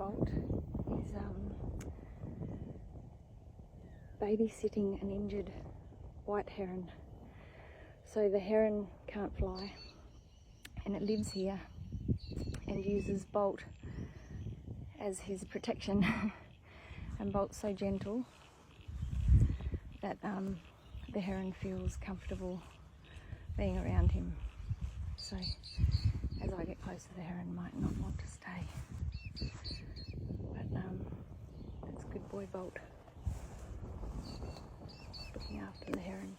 Bolt is babysitting an injured white heron. So the heron can't fly and it lives here and uses Bolt as his protection. And Bolt's so gentle that the heron feels comfortable being around him. So as I get closer, the heron might not want to stay. But that's good boy Bolt, looking after the heron.